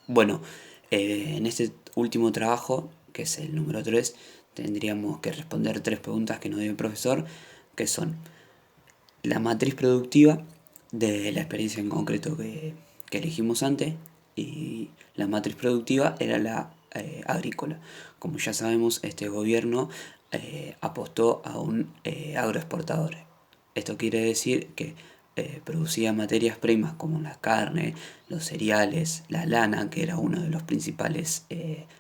Bueno, en este último trabajo, que es el número 3, tendríamos que responder 3 preguntas que nos dio el profesor, que son la matriz productiva de la experiencia en concreto que elegimos antes, y la matriz productiva era la agrícola. Como ya sabemos, este gobierno apostó a un agroexportador. Esto quiere decir que producía materias primas como la carne, los cereales, la lana, que era uno de los principales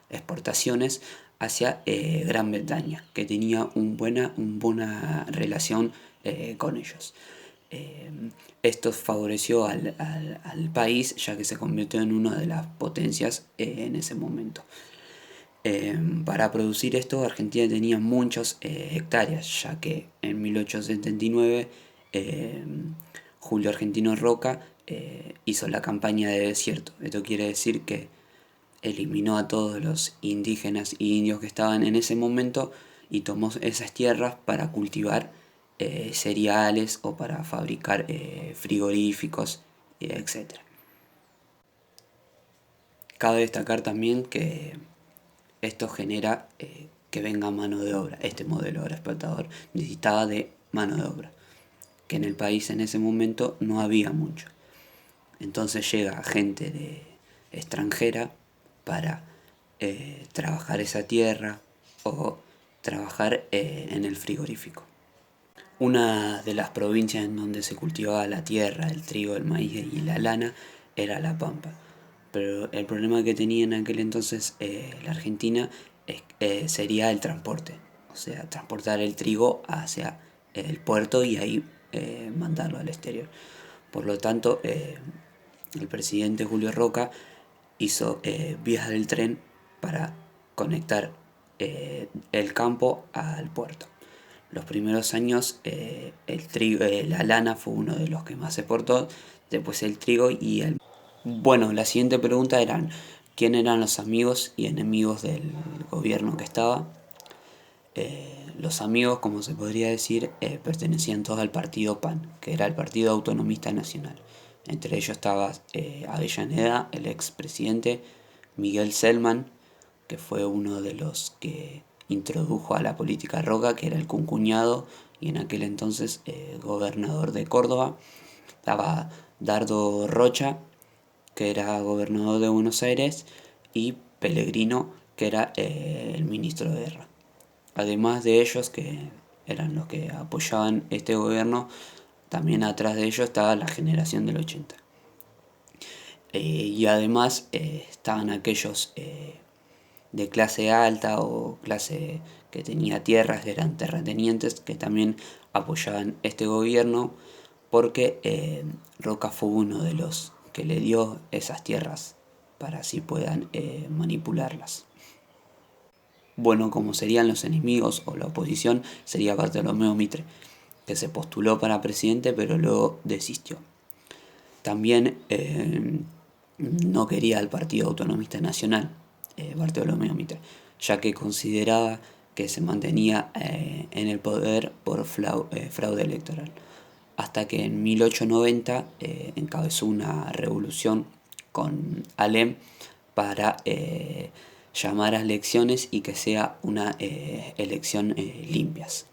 exportaciones, hacia Gran Bretaña, que tenía una buena relación con ellos. Eh, Esto favoreció al país, ya que se convirtió en una de las potencias en ese momento. Para producir esto, Argentina tenía muchas hectáreas, ya que en 1879 eh, Julio Argentino Roca hizo la campaña de desierto. Esto quiere decir que eliminó a todos los indígenas y indios que estaban en ese momento y tomó esas tierras para cultivar cereales o para fabricar frigoríficos, etc. Cabe destacar también que esto genera que venga mano de obra. Este modelo agroexportador necesitaba de mano de obra, que en el país en ese momento no había mucho. Entonces llega gente extranjera para trabajar esa tierra o trabajar en el frigorífico. Una de las provincias en donde se cultivaba la tierra, el trigo, el maíz y la lana era La Pampa. Pero el problema que tenía en aquel entonces la Argentina sería el transporte. O sea, transportar el trigo hacia el puerto y ahí mandarlo al exterior. Por lo tanto, el presidente Julio Roca hizo vías del tren para conectar el campo al puerto. Los primeros años la lana fue uno de los que más se exportó, después el trigo y el... Bueno, la siguiente pregunta eran, ¿quién eran los amigos y enemigos del gobierno que estaba? Los amigos, como se podría decir, pertenecían todos al partido PAN, que era el Partido Autonomista Nacional. Entre ellos estaba Avellaneda, el expresidente, Miguel Selman, que fue uno de los que introdujo a la política Roca, que era el concuñado y en aquel entonces gobernador de Córdoba. Estaba Dardo Rocha, que era gobernador de Buenos Aires, y Pellegrino, que era el ministro de Guerra. Además de ellos, que eran los que apoyaban este gobierno, también atrás de ellos estaba la generación del 80. Y además estaban aquellos de clase alta o clase que tenía tierras, eran terratenientes, que también apoyaban este gobierno porque Roca fue uno de los que le dio esas tierras para así puedan manipularlas. Bueno, como serían los enemigos o la oposición, sería Bartolomeo Mitre, que se postuló para presidente pero luego desistió. También no quería al Partido Autonomista Nacional, Bartolomeo Mitre, ya que consideraba que se mantenía en el poder por fraude electoral. Hasta que en 1890 encabezó una revolución con Alem para llamar a elecciones y que sea una elección limpias.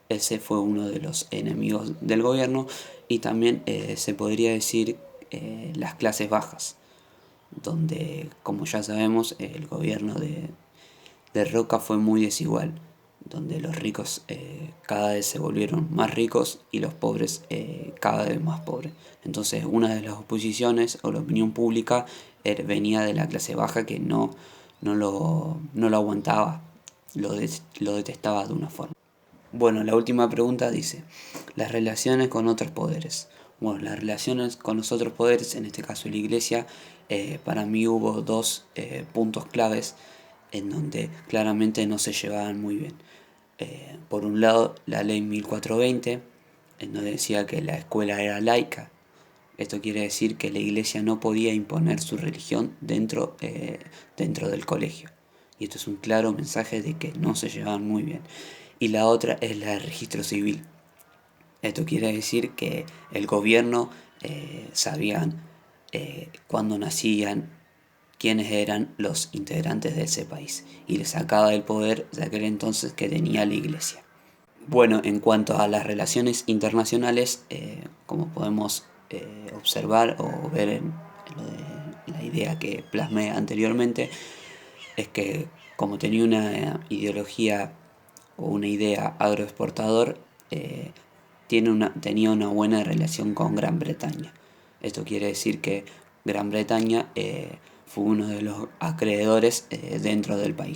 Ese fue uno de los enemigos del gobierno y también se podría decir las clases bajas, donde como ya sabemos el gobierno de Roca fue muy desigual, donde los ricos cada vez se volvieron más ricos y los pobres cada vez más pobres. Entonces una de las oposiciones o la opinión pública venía de la clase baja que no lo aguantaba, lo detestaba de una forma. Bueno, la última pregunta dice, las relaciones con otros poderes. Bueno, las relaciones con los otros poderes, en este caso la iglesia, para mí hubo dos puntos claves en donde claramente no se llevaban muy bien. Por un lado, la ley 1420, en donde decía que la escuela era laica. Esto quiere decir que la iglesia no podía imponer su religión dentro del colegio. Y esto es un claro mensaje de que no se llevaban muy bien. Y la otra es la del registro civil. Esto quiere decir que el gobierno sabían cuándo nacían, quiénes eran los integrantes de ese país y le sacaba el poder de aquel entonces que tenía la Iglesia. Bueno, en cuanto a las relaciones internacionales, como podemos observar o ver en lo de la idea que plasmé anteriormente, es que como tenía una ideología o una idea agroexportador, tenía una buena relación con Gran Bretaña. Esto quiere decir que Gran Bretaña fue uno de los acreedores dentro del país.